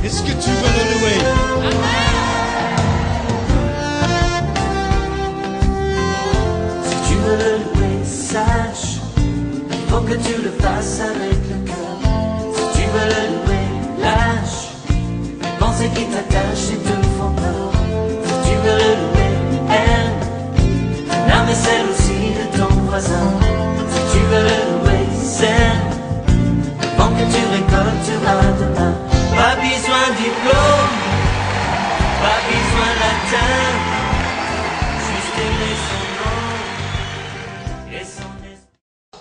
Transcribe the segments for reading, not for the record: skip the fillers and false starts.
Est-ce que tu veux le louer? Si tu veux le louer, sache, il faut que tu le fasses avec le cœur. Si tu veux le louer, lâche les pensées qui t'attachent et te font peur. Si tu veux le louer, aime ton âme et celle aussi de ton voisin. Si tu veux le louer, sème le vent que tu récolteras demain. Pas besoin de diplôme, pas besoin latin, juste aimer son nom et son esprit.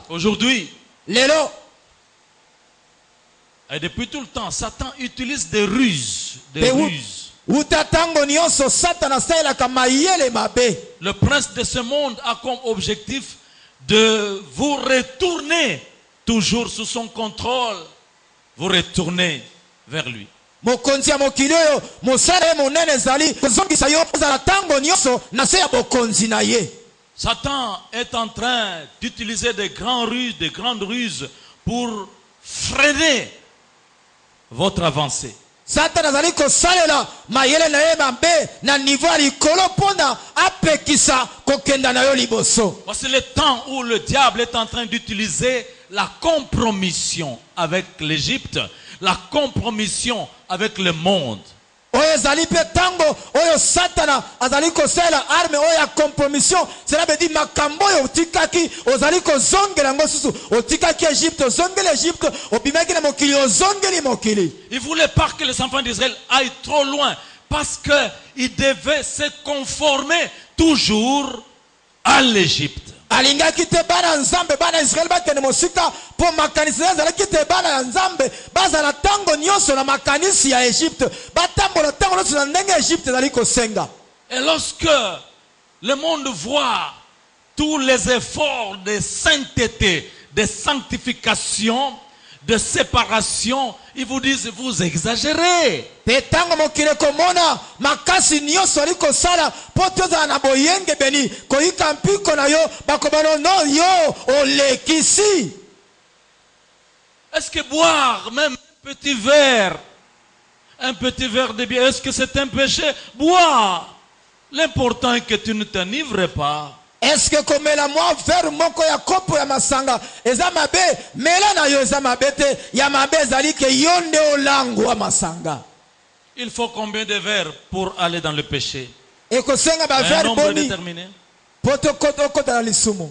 Aujourd'hui, Lelo, et depuis tout le temps, Satan utilise des ruses. utatango nyonso Satan asalelaka mayele mabe. Le prince de ce monde a comme objectif de vous retourner toujours sous son contrôle, vous retourner vers lui. Mokonzi ya mokili oyo mosala ye monene ezali kozongisa yo ozala tango nyonso na se ya bokonzi na ye. Satan est en train d'utiliser des grandes ruses pour freiner votre avancée. Satan azali kosalela mayele na ye mabe na niveau ya likolo mpona apekisa kokenda na yo liboso. Voici le temps où le diable est en train d'utiliser la compromission avec l'Égypte, la compromission avec le monde. Oyo ezali pe tango oyo Satana azali kosalela arme oyo ya compromission. Cela veut dire makambo oyo otikaki ozali kozongela yango susu. Otikaki Égypte, ozongeli Égypte, obimaki na mokili, ozongeli mokili. Il ne voulait pas que les enfants d'Israël aillent trop loin parce qu'ils devaient se conformer toujours à l'Égypte. Alingaki te bana nzambe bana Israël bakende mosika po makanisi ezalaki te bana nzambe bazala tango nyonso na makanisi ya Égypte batambola tango nyonso na ndenge Égypte ezali kosenga. Et lorsque le monde voit tous les efforts de sainteté, de sanctification, de séparation, ils vous disent vous exagérez. Pe tango mokile komona makasi nyonso ali kosala po tozala na boyenge beni koyika mpiko na yo bakobano no yo olekisi. Est-ce que boire même un petit verre de bière, est-ce que c'est un péché? Bois. L'important est que tu ne t'enivres pas. Est-ce que komela mwa verre moko ya kopo ya masanga eza mabe mela na yo eza mabe te ya mabe ezali ke yo nde olangwa masanga. Il faut combien de verres pour aller dans le péché? Ekosenga ba Un verre nombre boni déterminé. poto kota na lisumu.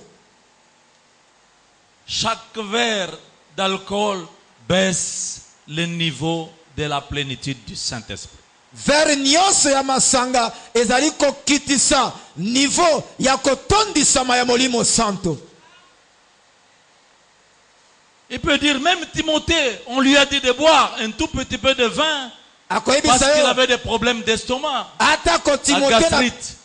Chaque verre d'alcool baisse le niveau de la plénitude du Saint-Esprit. Verre nyonso ya masanga ezali kokitisa niveau ya kotondisama ya molimo santo. Il peut dire, même Timothée, on lui a dit de boire un tout petit peu de vin parce qu'il avait des problèmes d'estomac, la gastrite.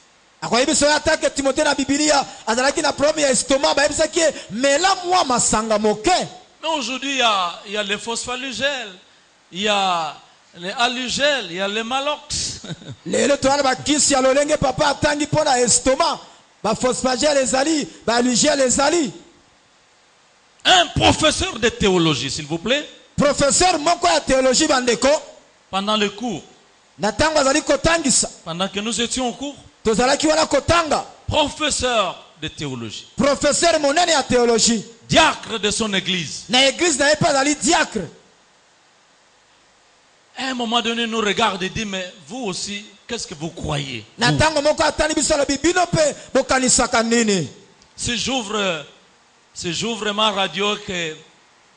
akoyebisa atake Timothée na Biblia azalaki na problème ya estomac bayebisaki mela mwa masanga moke. Mais aujourd'hui, il y a les phosphalugels, il y a les alugels, il y a les malox. Lelo toana ba kisi ya lolenge papa atangi pona estomac ba phosphagel ezali ba alugel ezali. Un professeur de théologie, s'il vous plaît, Professeur moko ya théologie bandeko pendant le cours, na tango azali kotangisa pendant que nous étions au cours, tozalaki wana kotanga professeur de théologie, professeur monene ya théologie diacre de son église. na église na ye mpe azali diacre. À un moment donné, nous regarde et dit, mais vous aussi, qu'est-ce que vous croyez? Na tango moko atani biso alobi bino mpe bokanisaka nini. Si j'ouvre ma radio que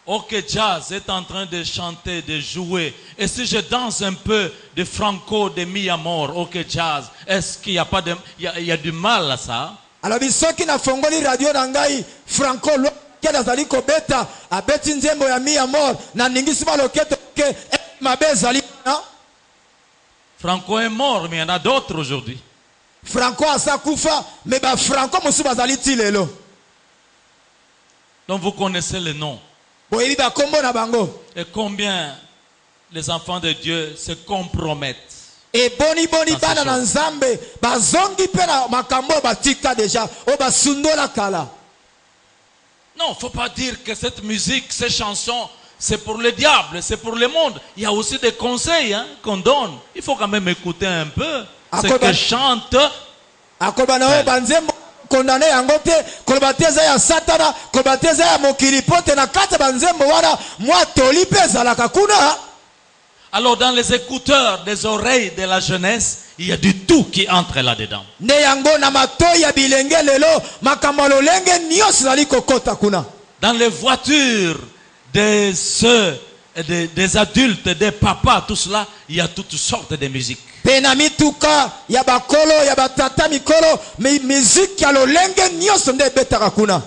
OK Jazz est en train de chanter, de jouer, et si je danse un peu de Franco, de Mi Amor, OK Jazz, est-ce qu'il n'y a pas de, il y a du mal à ça? alobi soki na fongoli radio na ngai Franco loketo azali kobeta abeti nzembo ya Mi Amor na ningisi ba loketo ke mabe ezali na Franco est mort, mais il y en a d'autres aujourd'hui. Franco asa kufa mais ba Franco mosu bazali ti lelo. Donc vous connaissez le nom. Boyebi ba kombo na bango. Et combien les enfants de Dieu se compromettent. Et boni bana na nzambe bazongi pe na makambo batika deja o basundola kala. Non, Non, faut pas dire que cette musique, ces chansons, c'est pour le diable, c'est pour le monde. Il y a aussi des conseils qu'on donne. Il faut quand même écouter un peu ce que chante. Akoba na banzembo kondane yango te koloba te eza ya satana koloba te eza ya mokili pote na kata banzembo wana mwa toli pe ezalaka kuna. Alors dans les écouteurs des oreilles de la jeunesse, il y a du tout qui entre là-dedans. Ne yango na matoi ya bilenge lelo makambo lolenge nyonso ezali kokota kuna. Dans les voitures des ceux, des adultes, des papas, tout cela, il y a toutes sortes de musiques. Pena mituka ya bakolo ya batata mikolo musique ya lolenge nyonso nde betaka kuna.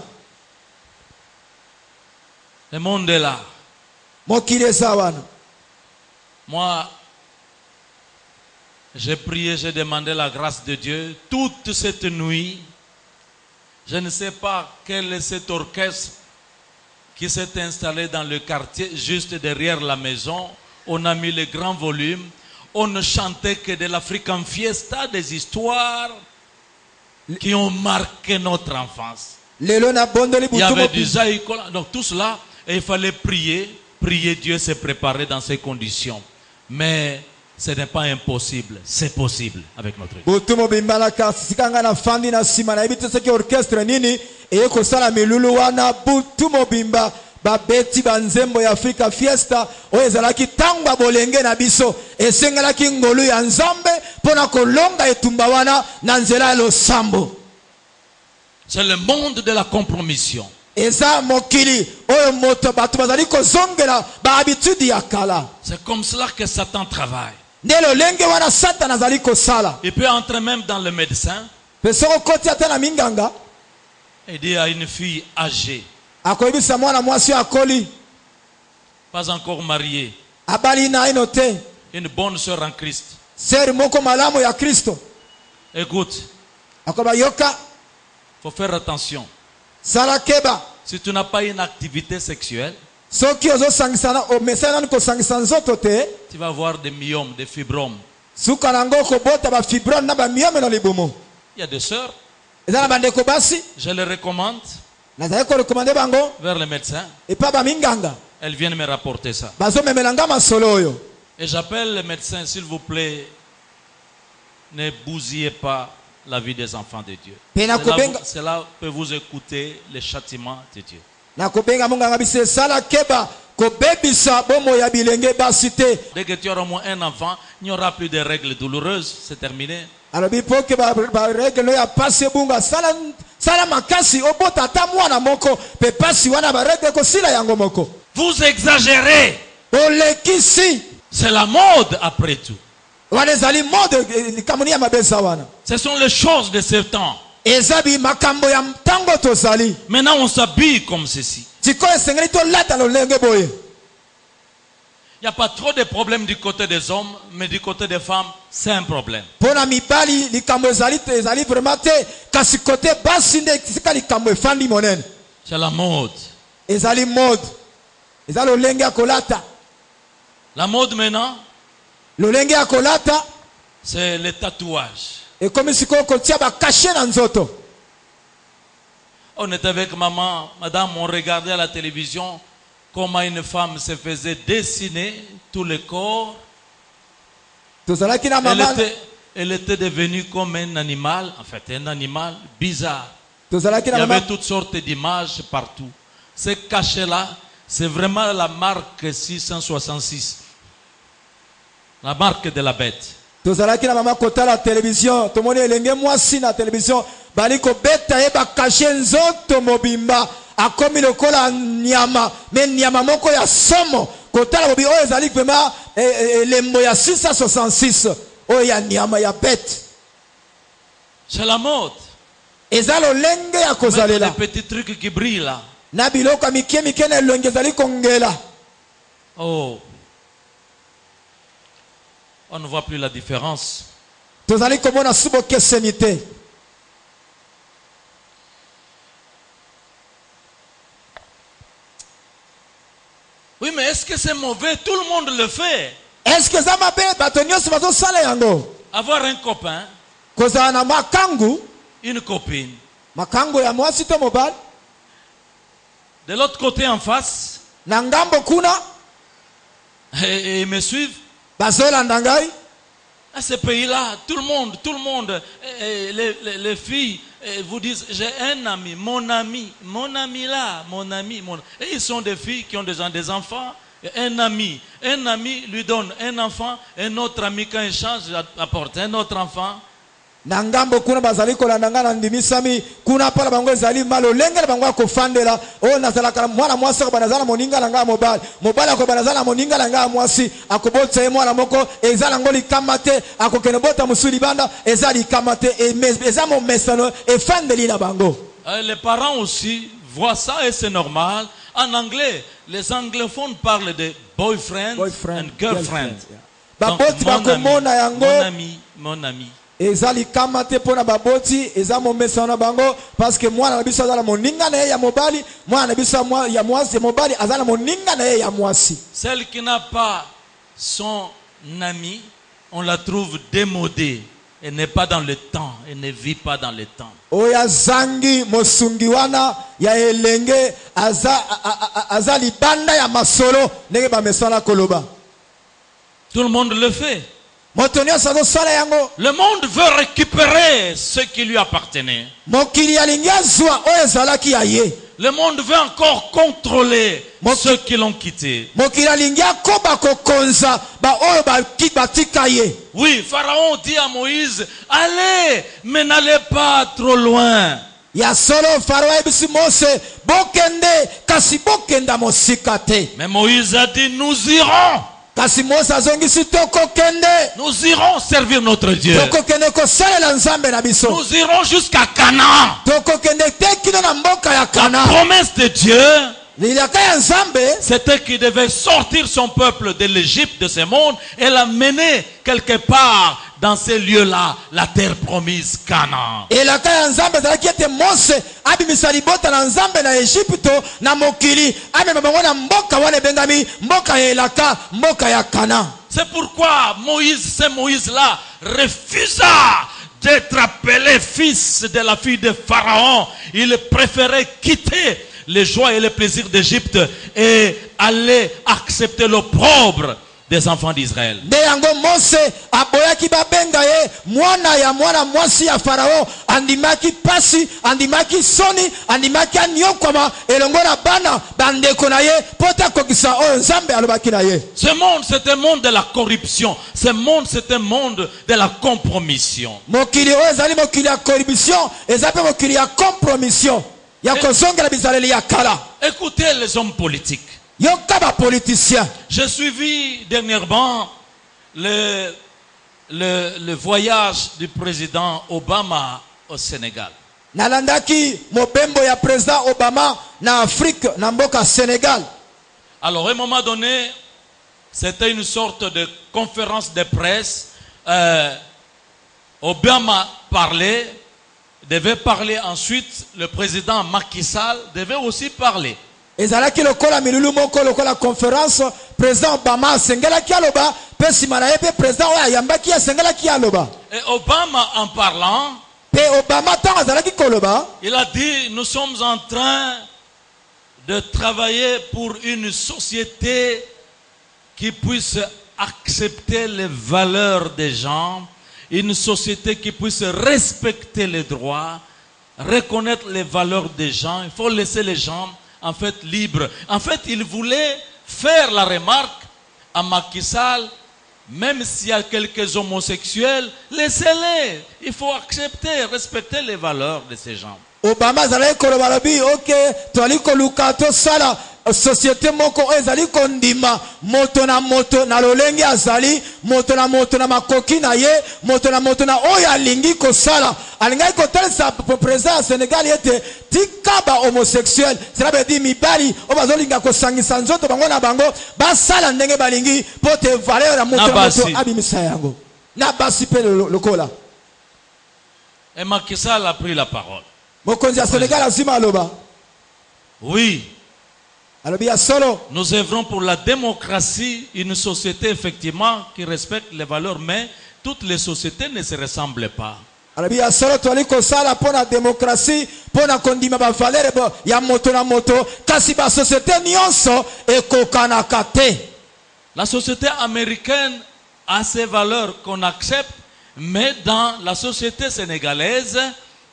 Le monde est là. Mokili eza wana. Moi, j'ai prié, j'ai demandé la grâce de Dieu toute cette nuit. Je ne sais pas quel est cet orchestre qui s'est installé dans le quartier, juste derrière la maison. On a mis le grand volume. On ne chantait que de l'African Fiesta, des histoires qui ont marqué notre enfance. Il y avait du Zaïkola. Donc tout cela, et il fallait prier. Prier, Dieu s'est préparé dans ces conditions. Mais ce n'est pas impossible, c'est possible avec notre Dieu. Babeti banzembo ya Africa Fiesta oyo ezalaki tangwa bolenge na biso esengelaki ngolu ya nzambe pona kolonga etumba wana na nzela ya losambo. C'est le monde de la compromission. Eza mokili oyo moto bato bazali kozongela ba habitude ya kala. C'est comme cela que Satan travaille. Nelo lenge wana Satan azali kosala. Il peut entrer même dans le médecin. Pesoko koti ata na minganga. Et dire à une fille âgée, akoyebisa mwana mwasi akoli pas encore mariée, abali na ino te, une bonne sœur en Christ, seri moko malamu ya Kristo, écoute, akoba yoka, faut faire attention. sala keba, Si tu n'as pas une activité sexuelle, soki ozo sangisana o mesana ko sangisa nzoto te, tu vas avoir des myomes, des fibromes. suka nango ko bota ba fibrone na ba myome na libomo. Il y a des sœurs, Ezana bandeko basi, je les recommande nazali ko recommander bango vers le médecin. et pas ba minganga. Elles viennent me rapporter ça. Bazo memelanga masolo oyo. Et j'appelle le médecin, s'il vous plaît, ne bousillez pas la vie des enfants de Dieu. Cela peut vous écouter le châtiment de Dieu. Nakobenga munganga bise sala keba ko bebisa bomo ya bilenge basite. Dès que tu auras au moins un enfant, il n'y aura plus de règles douloureuses, c'est terminé. Alors bipo ke ba règle no ya passe bunga sala makasi obota ta mwana moko pe pasi wana ba règle ko sila yango moko. Vous exagérez. Olekisi. C'est la mode après tout. Wanezali mode kamuni ya mabesa wana. Ce sont les choses de ce temps. Ezabi makambo ya mtango tozali. Maintenant on s'habille comme ceci. Tiko esengeli to lata lo lenge boye. Il n'y a pas trop de problèmes du côté des hommes, mais du côté des femmes, c'est un problème. Pona mibali likambo ezali vraiment te kasi côté basi nde sika likambo efandi monene. C'est la mode. Ezali mode. Ezali lo lenge akolata. La mode maintenant, Lo lenge akolata c'est le tatouage. et comme si ko kotia ba cacher na nzoto. On était avec maman, madame, on regardait à la télévision comment une femme se faisait dessiner tout le corps. Tozalaki na maman. Elle était devenue comme un animal, en fait, un animal bizarre. Tozalaki Il y na avait maman. toutes sortes d'images partout. Ce cachet-là, c'est vraiment la marque 666. La marque de la bête. Tozalaki na maman kota la télévision. Tomoni elenge mwasi na télévision. Bali ko beta e ba cacher nzoto mobimba. Akomi lokola nyama. Mais nyama moko ya somo. Kota la bobi oyo ezali vraiment lembo ya 666. Oyo ya nyama ya bête. C'est la mode. Ezalo lenge ya Même kozalela. les petits trucs qui brillent là. Na biloko mike mike na elongi ezali kongela. Oh. On ne voit plus la différence. Tozali komona subo keseni te. Oui, mais est-ce que c'est mauvais? Tout le monde le fait. Est-ce que ça m'appelle bato nyonso bazosala yango? Avoir un copain, Kozala na makangu, une copine, makangu ya mwasi to mobali. De l'autre côté en face, na ngambo kuna et ils me suivent. bazolanda ngai. À ce pays-là, tout le monde, les filles vous disent, j'ai un ami, mon ami là, mon ami. Et ils sont des filles qui ont déjà des enfants. Et un ami lui donne un enfant, un autre ami quand il change apporte un autre enfant. Na ngambo kuna bazali kolanda ngai na ndimisami kuna pala bango ezali malolenge na bango akofandela oyo nazalaka mwana mwasi ko banazala moninga na ngai mobali ko banazala moninga na ngai mwasi akobotsa ye mwana moko ezala ngo likamate akokene bota musuli banda ezali likamate eza mo mesano efandeli na bango. Les parents aussi voient ça et c'est normal. En anglais, les anglophones parlent de boyfriend and girlfriend. Donc, mon ami. Ezali kamate pona baboti eza momesa na bango parce que mwana na biso azala moninga na ye ya mobali mwana na biso ya mwasi mobali azala moninga na ye ya mwasi. Celle qui n'a pas son ami, on la trouve démodée. Elle n'est pas dans le temps, elle ne vit pas dans le temps. Oya zangi mosungi wana ya elenge azali banda ya masolo nenge ba mesana koloba. Tout le monde le fait. Le monde veut récupérer ce qui lui appartenait. Le monde veut encore contrôler ceux qui l'ont quitté. Oui, Pharaon dit à Moïse, allez, mais n'allez pas trop loin. Mais Moïse a dit, nous irons. Nous irons servir notre Dieu. Nous irons jusqu'à Canaan. La promesse de Dieu, c'était qu'il devait sortir son peuple de l'Égypte, de ce monde, et l'amener quelque part dans ces lieux-là, la terre promise, Canaan. C'est pourquoi ce Moïse-là, refusa d'être appelé fils de la fille de Pharaon. Il préférait quitter les joies et les plaisirs d'Égypte et aller accepter l'opprobre des enfants d'Israël. Ce monde, c'est un monde de la corruption. Ce monde, c'est un monde de la compromission. Écoutez les hommes politiques. J'ai suivi dernièrement le voyage du président Obama au Sénégal. Alors, à un moment donné, c'était une sorte de conférence de presse. Obama parlait, devait parler ensuite. Le président Macky Sall devait aussi parler. Et Obama en parlant, il a dit, nous sommes en train de travailler pour une société qui puisse accepter les valeurs des gens, une société qui puisse respecter les droits, reconnaître les valeurs des gens. Il faut laisser les gens en fait libres. En fait, il voulait faire la remarque à Macky Sall, même s'il y a quelques homosexuels, laissez-les. Il faut accepter, respecter les valeurs de ces gens. Obama société moko ezali kondima moto na lolenge azali moto na makoki na ye moto na oya lingi ko sala alingai ko telesa président Sénégal yete tikaba homosexuel cela veut dire mibali obazolinga ko sangisa nzoto bango na bango ba sala ndenge balingi pote valeur ya moto abimisa yango na basi pe lokola. Et Macky Sall a pris la parole. Mokonzi ya Sénégal azima aloba. Oui. Nous œuvrons pour la démocratie, une société effectivement qui respecte les valeurs, mais toutes les sociétés ne se ressemblent pas. alobi ya solo toali kosala mpo na demokrasi mpo na kondima bavalere ya moto na moto kasi basosiete nyonso ekokanaka te. La société américaine a ses valeurs qu'on accepte, mais dans la société sénégalaise,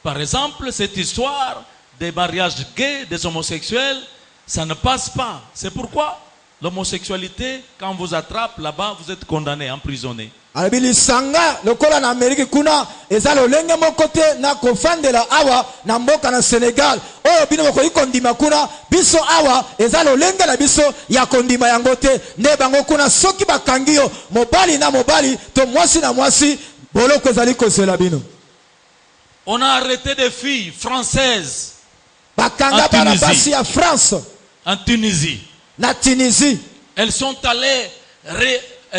par exemple, cette histoire des mariages gays, des homosexuels, ça ne passe pas. C'est pourquoi l'homosexualité, quand on vous attrape là-bas, vous êtes condamné, emprisonné. alobi lisanga lokola na Amerika kuna eza lolenge moko te na kofandela awa na mboka na Senegal oyo bino bokoki kondima kuna biso awa eza lolenge na biso ya kondima yango te nde bango kuna soki bakangi yo mobali na mobali to mwasi na mwasi boloko ezali kozela bino. On a arrêté des filles françaises bakanga bana basi ya France en Tunisie. na Tunisie. Elles sont allées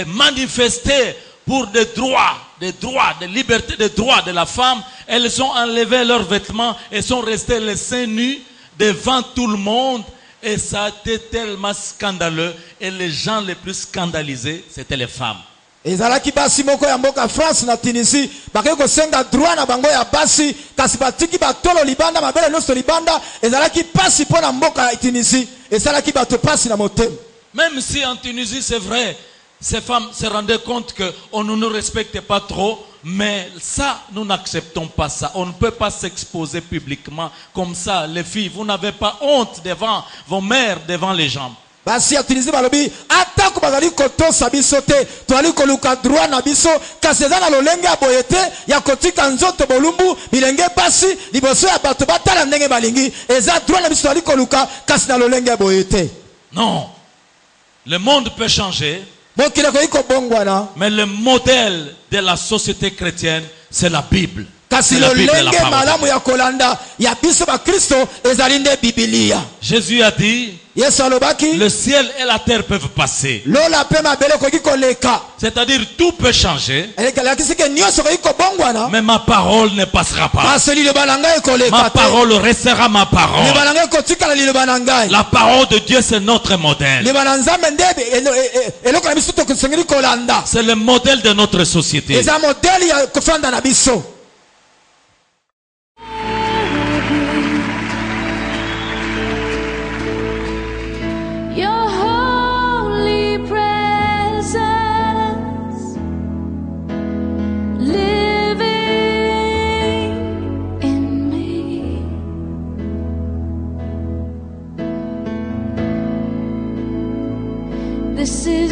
manifester pour des droits, des libertés, des droits de la femme. Elles ont enlevé leurs vêtements et sont restées les seins nus devant tout le monde. Et ça a été tellement scandaleux. Et les gens les plus scandalisés, c'était les femmes. ezalaki basi moko ya mboka France na Tunisie bakaki kosenga droit na bango ya basi kasi batiki batolo libanda mabele nyonso libanda ezalaki pasi mpo na mboka ya Tunisie esalaki bato pasi na motema. Même si en Tunisie, c'est vrai, ces femmes se rendaient compte qu'on ne nous respectait pas trop, mais ça, nous n'acceptons pas ça. On ne peut pas s'exposer publiquement comme ça. Les filles, vous n'avez pas honte devant vos mères, devant les gens. basi ya Tunisie balobi atako bazali kotosa biso te toali koluka droit na biso kasi eza na lolenge ya boye te ya kotika nzoto bolumbu bilenge basi liboso ya bato batala ndenge balingi eza droit na biso toali koluka kasi na lolenge ya boye te. Non. Le monde peut changer, mokili koki kobongwana mais le modèle de la société chrétienne, c'est la Bible. kasi C'est la Bible et la lolenge parole de malamu Dieu. ya kolanda ya biso bakristo ezali nde bibilia. Jésus a dit, Yesu alobaki le ciel et la terre peuvent passer. lola mpe mabele koki koleka C'est-à-dire, tout peut changer, elekaki ke nyonso koki kobongwana mais ma parole ne passera pas. kasi liloba na ngai Ma ekoleka te parole restera ma parole. liloba na ngai ekotikala liloba na ngai. La parole de Dieu, c'est notre modèle. liloba na nzambe nde eloko na biso tokosengeli kolanda C'est le modèle de notre société. eza modele ya kofanda na biso. Your holy presence living in me. This is